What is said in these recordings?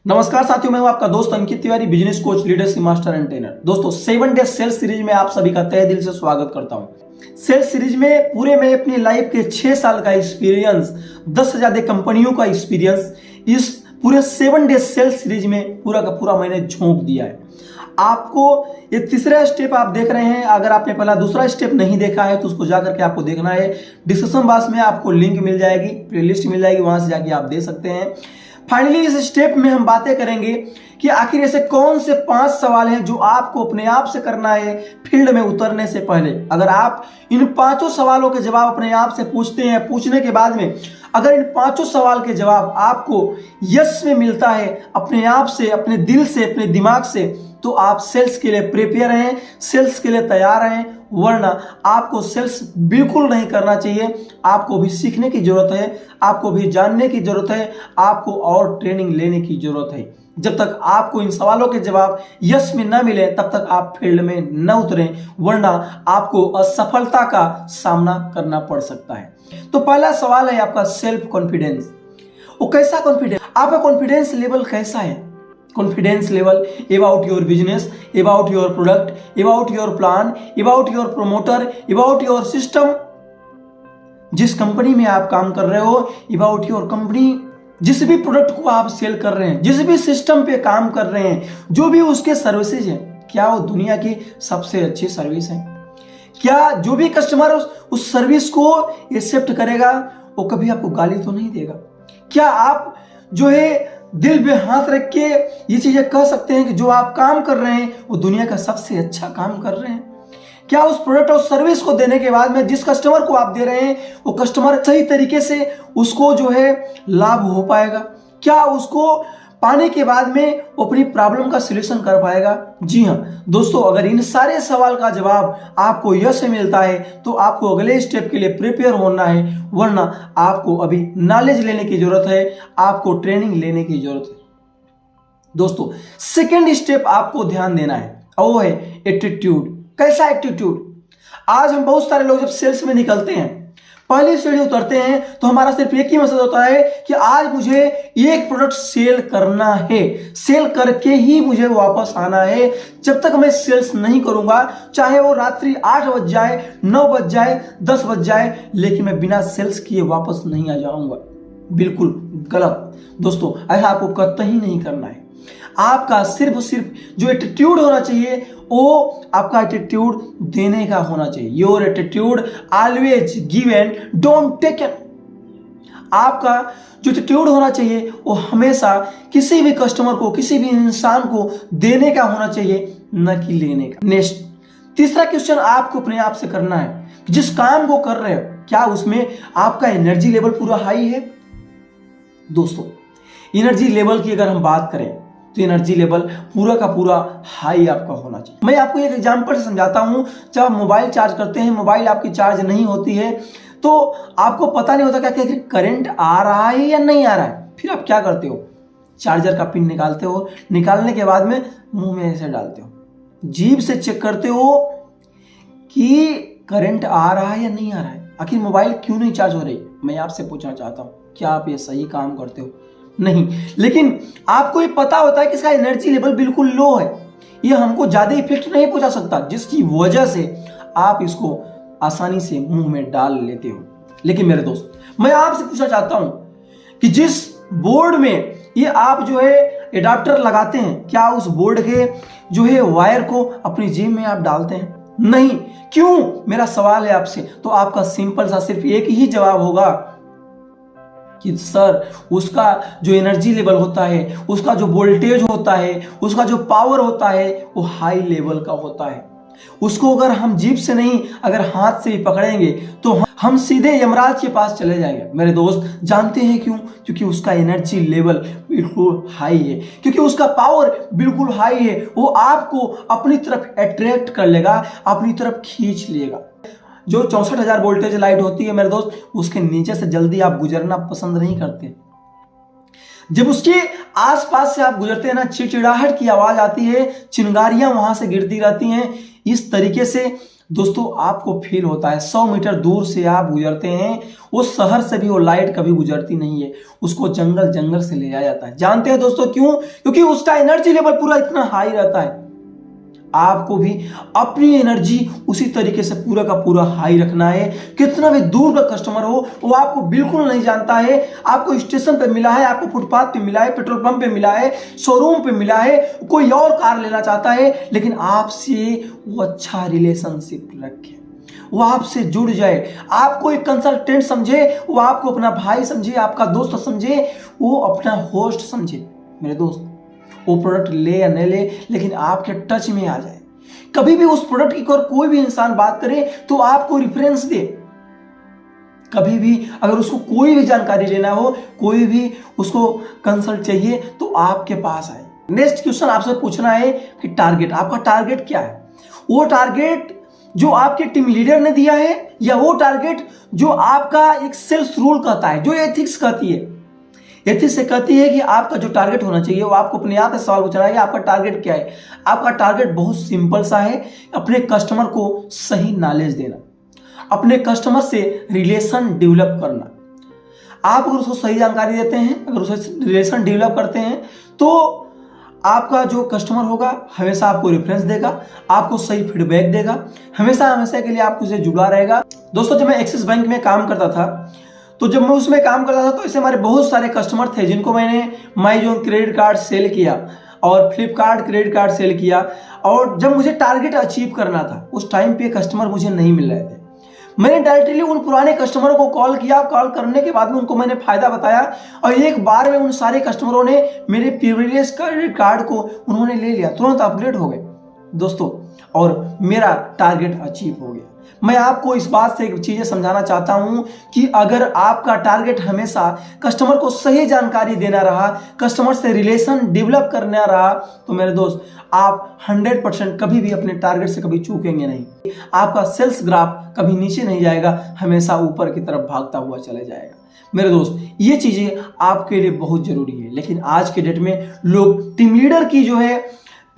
नमस्कार साथियों, मैं हूं आपका दोस्त Ankit Tiwari, business coach, leadership master and trainer. दोस्तों 7 डे सेल्स सीरीज में आप सभी का तहे दिल से स्वागत करता हूं। सेल्स सीरीज में पूरे मैं अपनी लाइफ के 6 साल का एक्सपीरियंस, 10 से ज्यादा कंपनियों का एक्सपीरियंस इस पूरे 7 डे सेल्स सीरीज में पूरा का पूरा मैंने झोंक दिया है। आपको ये तीसरा स्टेप आप देख रहे हैं। अगर आपने पहला दूसरा स्टेप नहीं देखा है तो उसको जाकर के आपको देखना है। डिस्क्रिप्शन बॉक्स में आपको लिंक मिल जाएगी, प्लेलिस्ट मिल जाएगी, वहां से जाके आप देख सकते हैं। फाइनली इस स्टेप में हम बातें करेंगे कि आखिर ऐसे कौन से 5 सवाल हैं जो आपको अपने आप से करना है फील्ड में उतरने से पहले। अगर आप इन 5 सवालों के जवाब अपने आप से पूछते हैं, पूछने के बाद में अगर इन 5 सवाल के जवाब आपको यस में मिलता है अपने आप से, अपने दिल से, अपने दिमाग से, तो आप सेल्स के लिए प्रिपेयर हैं, सेल्स के लिए तैयार हैं। वरना आपको सेल्स बिल्कुल नहीं करना चाहिए। आपको भी सीखने की जरूरत है, आपको भी जानने की जरूरत है, आपको और ट्रेनिंग लेने की जरूरत है। जब तक आपको इन सवालों के जवाब यस में न मिले तब तक आप फील्ड में न उतरें, वरना आपको असफलता का सामना करना पड़ सकता है। तो पहला सवाल है आपका सेल्फ कॉन्फिडेंस। वो कैसा कॉन्फिडेंस, आपका कॉन्फिडेंस लेवल कैसा है? Confidence level about your business, about your product, about your plan, about your promoter, about your system। जिस कंपनी में आप काम कर रहे हो, about your company, जिस भी प्रोडक्ट को आप सेल कर रहे हैं, जिस भी सिस्टम पे काम कर रहे हैं, जो भी उसके सर्विसेज हैं, क्या वो दुनिया की सबसे अच्छी सर्विस है? क्या जो भी कस्टमर उस सर्विस को एक्सेप्ट करेगा वो कभी आपको गाली तो नहीं देगा? क्या आप जो है दिल पे हाथ रख के ये चीजें कह सकते हैं कि जो आप काम कर रहे हैं वो दुनिया का सबसे अच्छा काम कर रहे हैं? क्या उस प्रोडक्ट और सर्विस को देने के बाद में जिस कस्टमर को आप दे रहे हैं वो कस्टमर सही तरीके से उसको जो है लाभ हो पाएगा? क्या उसको पाने के बाद में वो अपनी प्रॉब्लम का सलूशन कर पाएगा? जी हाँ दोस्तों, अगर इन सारे सवाल का जवाब आपको यस में मिलता है तो आपको अगले स्टेप के लिए प्रिपेयर होना है, वरना आपको अभी नॉलेज लेने की जरूरत है, आपको ट्रेनिंग लेने की जरूरत है। दोस्तों सेकेंड स्टेप आपको ध्यान देना है, वो है एटीट्यूड। कैसा एटीट्यूड? आज हम बहुत सारे लोग जब सेल्स में निकलते हैं, पहली सीढ़ी उतरते हैं तो हमारा सिर्फ एक ही मकसद होता है कि आज मुझे एक प्रोडक्ट सेल करना है, सेल करके ही मुझे वापस आना है। जब तक मैं सेल्स नहीं करूंगा, चाहे वो रात्रि 8 बज जाए, 9 बज जाए, 10 बज जाए, लेकिन मैं बिना सेल्स किए वापस नहीं आ जाऊंगा। बिल्कुल गलत दोस्तों, ऐसा आपको कतई नहीं करना है। आपका सिर्फ जो एटीट्यूड होना चाहिए वो आपका एटीट्यूड देने का होना चाहिए। Your attitude always give and don't take an. आपका जो एटीट्यूड होना चाहिए वो हमेशा किसी भी कस्टमर को, किसी भी इंसान को देने का होना चाहिए, न कि लेने का। नेक्स्ट तीसरा क्वेश्चन आपको अपने आप से करना है, जिस काम को कर रहे हो क्या उसमें आपका एनर्जी लेवल पूरा हाई है? दोस्तों एनर्जी लेवल की अगर हम बात करें तो एनर्जी लेवल पूरा का पूरा हाई आपका होना चाहिए। मैं आपको एक एग्जांपल से समझाता हूं। जब आप मोबाइल चार्ज करते हैं, मोबाइल आपकी चार्ज नहीं होती है तो आपको पता नहीं होता क्या करंट आ रहा है या नहीं आ रहा है। फिर आप क्या करते हो? चार्जर का पिन निकालते हो, निकालने के बाद में मुंह में ऐसे डालते हो, जीभ से चेक करते हो कि करंट आ रहा है या नहीं आ रहा है। आखिर मोबाइल क्यों नहीं चार्ज हो रही? मैं आपसे पूछना चाहता हूं, क्या आप ये सही काम करते हो? नहीं, लेकिन आपको ये पता होता है कि इसका एनर्जी लेवल बिल्कुल लो है, ये हमको ज्यादा इफेक्ट नहीं पहुंचा सकता, जिसकी वजह से आप इसको आसानी से मुंह में डाल लेते हो। लेकिन मेरे दोस्त, मैं आपसे पूछना चाहता हूं कि जिस बोर्ड में ये आप जो है एडाप्टर लगाते हैं, क्या उस बोर्ड के जो है वायर को अपनी जेब में आप डालते हैं? नहीं। क्यों? मेरा सवाल है आपसे। तो आपका सिंपल सा सिर्फ एक ही जवाब होगा कि सर उसका जो एनर्जी लेवल होता है, उसका जो वोल्टेज होता है, उसका जो पावर होता है वो हाई लेवल का होता है। उसको अगर हम जीभ से नहीं, अगर हाथ से ही पकड़ेंगे तो हम सीधे यमराज के पास चले जाएंगे। मेरे दोस्त जानते हैं क्यों? क्योंकि उसका एनर्जी लेवल बिल्कुल हाई है, क्योंकि उसका पावर बिल्कुल हाई है। वो आपको अपनी तरफ अट्रैक्ट कर लेगा, अपनी तरफ खींच लेगा। जो 64,000 वोल्टेज लाइट होती है मेरे दोस्त, उसके नीचे से जल्दी आप गुजरना पसंद नहीं करते। जब उसके आसपास से आप गुजरते हैं ना, चिड़चिड़ाहट की आवाज आती है, चिंगारियां वहां से गिरती रहती हैं। इस तरीके से दोस्तों आपको फील होता है 100 मीटर दूर से आप गुजरते हैं, उस शहर से भी वो लाइट कभी गुजरती नहीं है, उसको जंगल जंगल से ले जाया जाता है। जानते हैं दोस्तों क्यों? क्योंकि उसका एनर्जी लेवल पूरा इतना हाई रहता है। आपको भी अपनी एनर्जी उसी तरीके से पूरा का पूरा हाई रखना है। कितना भी दूर का कस्टमर हो, वो आपको बिल्कुल नहीं जानता है, आपको स्टेशन पे मिला है, आपको फुटपाथ पे मिला है, पेट्रोल पंप पे मिला है, शोरूम पे मिला है, कोई और कार लेना चाहता है, लेकिन आपसे वो अच्छा रिलेशनशिप रखे, वो आपसे जुड़ जाए, आपको एक कंसल्टेंट समझे, वो आपको अपना भाई समझे, आपका दोस्त समझे, वो अपना होस्ट समझे। मेरे दोस्त, वो प्रोडक्ट ले या नहीं ले, लेकिन आपके टच में आ जाए। कभी भी उस प्रोडक्ट की कोई भी इंसान बात करे तो आपको रेफरेंस दे। कभी भी अगर उसको कोई भी जानकारी लेना हो, कोई भी उसको कंसल्ट चाहिए, तो आपके पास आए। नेक्स्ट क्वेश्चन आपसे पूछना है कि टारगेट, आपका टारगेट क्या है? वो टारगेट जो आपके टीम लीडर ने दिया है, या वो टारगेट जो आपका एक सेल्स रूल कहता है, जो एथिक्स कहती है? एथिक्स से कहती है कि आपका जो टारगेट होना चाहिए, वो आपको अपने आप से सवाल पूछना है कि आपका टारगेट क्या है। आपका टारगेट बहुत सिंपल सा है, अपने कस्टमर को सही नॉलेज देना, अपने कस्टमर से रिलेशन डेवलप करना। आप अगर उसको सही जानकारी देते हैं, अगर उससे रिलेशन डेवलप करते हैं, तो आपका जो कस्टमर होगा हमेशा आपको रेफरेंस देगा, आपको सही फीडबैक देगा, हमेशा हमेशा के लिए आपको उससे जुड़ा रहेगा। दोस्तों, जब मैं एक्सिस बैंक में काम करता था, तो जब मैं उसमें काम करता था, तो ऐसे हमारे बहुत सारे कस्टमर थे जिनको मैंने माईजोन क्रेडिट कार्ड सेल किया और फ्लिपकार्ट क्रेडिट कार्ड सेल किया। और जब मुझे टारगेट अचीव करना था, उस टाइम पे कस्टमर मुझे नहीं मिल रहे थे। मैंने डायरेक्टली उन पुराने कस्टमरों को कॉल किया, कॉल करने के बाद में उनको मैंने फायदा बताया, और एक बार में उन सारे कस्टमरों ने मेरे प्रीवियस क्रेडिट कार्ड को उन्होंने ले लिया, तुरंत अपग्रेड हो गए दोस्तों, और मेरा टारगेट अचीव हो गया। मैं आपको इस बात से एक चीजें समझाना चाहता हूं कि अगर आपका टारगेट हमेशा कस्टमर को सही जानकारी देना रहा, कस्टमर से रिलेशन डेवलप करना रहा, तो मेरे दोस्त आप 100% कभी भी अपने टारगेट से कभी चूकेंगे नहीं। आपका सेल्स ग्राफ कभी नीचे नहीं जाएगा, हमेशा ऊपर की तरफ भागता हुआ चला जाएगा। मेरे दोस्त, ये चीजें आपके लिए बहुत जरूरी है। लेकिन आज के डेट में लोग टीम लीडर की जो है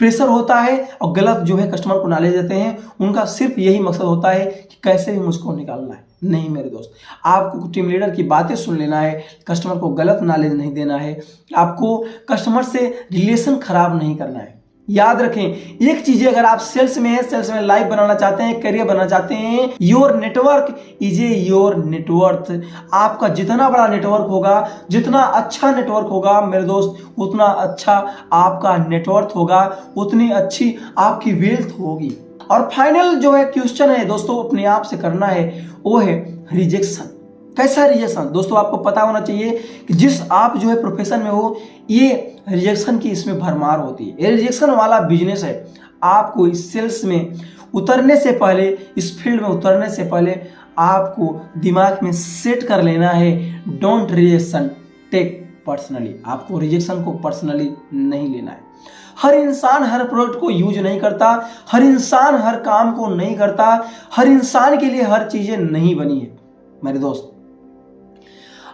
प्रेशर होता है और गलत जो है कस्टमर को नॉलेज देते हैं। उनका सिर्फ यही मकसद होता है कि कैसे भी मुझको निकालना है। नहीं मेरे दोस्त, आपको टीम लीडर की बातें सुन लेना है, कस्टमर को गलत नॉलेज नहीं देना है, आपको कस्टमर से रिलेशन खराब नहीं करना है। याद रखें एक चीज, अगर आप सेल्स में हैं, सेल्स में लाइफ बनाना चाहते हैं, करियर बनाना चाहते हैं, your network is a your net worth. आपका जितना बड़ा नेटवर्क होगा, जितना अच्छा नेटवर्क होगा मेरे दोस्त, उतना अच्छा आपका नेटवर्थ होगा, उतनी अच्छी आपकी वेल्थ होगी। और फाइनल जो है क्वेश्चन है दोस्तों, अपने आप से करना है, वो है रिजेक्शन। कैसा रिजेक्शन? दोस्तों आपको पता होना चाहिए कि जिस आप जो है प्रोफेशन में हो, ये रिजेक्शन की इसमें भरमार होती है। ये रिजेक्शन वाला बिजनेस है। आपको इस सेल्स में उतरने से पहले, इस फील्ड में उतरने से पहले आपको दिमाग में सेट कर लेना है, डोंट रिजेक्शन टेक पर्सनली। आपको रिजेक्शन को पर्सनली नहीं लेना है। हर इंसान हर प्रोडक्ट को यूज नहीं करता, हर इंसान हर काम को नहीं करता, हर इंसान के लिए हर चीजें नहीं बनी है। मेरे दोस्त,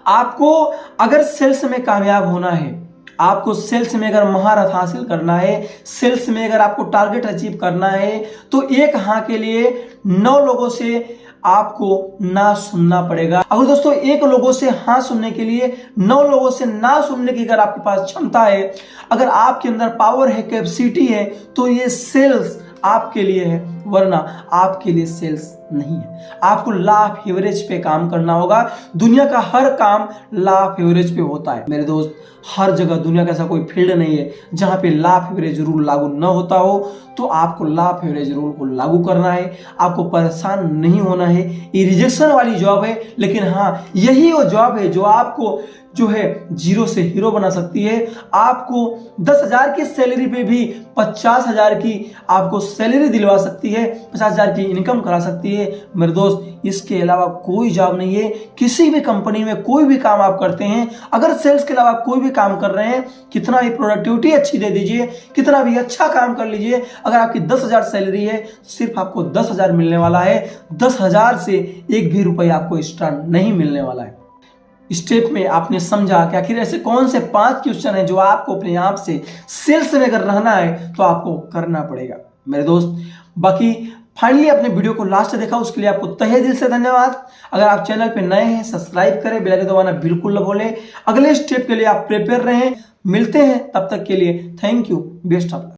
आपको अगर सेल्स में कामयाब होना है, आपको सेल्स में अगर महारत हासिल करना है, सेल्स में अगर आपको टारगेट अचीव करना है, तो एक हाँ के लिए 9 लोगों से आपको ना सुनना पड़ेगा। अगर दोस्तों एक लोगों से हाँ सुनने के लिए 9 लोगों से ना सुनने की अगर आपके पास क्षमता है, अगर आपके अंदर पावर है, कैपेसिटी है, तो ये सेल्स आपके लिए है, वरना आपके लिए सेल्स नहीं है। आपको लॉ ऑफ एवरेज पे काम करना होगा। दुनिया का हर काम लॉ ऑफ एवरेज पे होता है मेरे दोस्त। हर जगह दुनिया का ऐसा कोई फील्ड नहीं है जहां पे लॉ ऑफ एवरेज रूल लागू न होता हो। तो आपको लॉ ऑफ एवरेज रूल को लागू करना है, आपको परेशान नहीं होना है। ये रिजेक्शन वाली जॉब है, लेकिन हाँ यही वो जॉब है जो आपको जो है 0 से हीरो बना सकती है। आपको 10,000 की सैलरी पे भी 50,000 की आपको सैलरी दिलवा सकती है, 50,000 की इनकम करा सकती है। मेरे दोस्त, इसके अलावा कोई जॉब नहीं है। किसी भी कंपनी में कोई भी काम आप करते हैं, अगर सेल्स के अलावा कोई भी काम कर रहे हैं, कितना भी प्रोडक्टिविटी अच्छी दे दीजिए, कितना भी अच्छा काम कर लीजिए, अगर आपकी 10,000 सैलरी है, सिर्फ आपको 10,000 मिलने वाला है। 10,000 से एक भी रुपया आपको एक्स्ट्रा नहीं मिलने वाला है। स्टेप में आपने समझा कि आखिर ऐसे कौन से 5 क्वेश्चन हैं जो आपको अपने आप से सेल्स में अगर रहना है तो आपको करना पड़ेगा मेरे दोस्त। बाकी फाइनली अपने वीडियो को लास्ट देखा उसके लिए आपको तहे दिल से धन्यवाद। अगर आप चैनल पे नए हैं सब्सक्राइब करें, बेल आइकन दबाना बिल्कुल न भूलें। अगले स्टेप के लिए आप प्रिपेयर रहें। मिलते हैं, तब तक के लिए thank you, best of luck.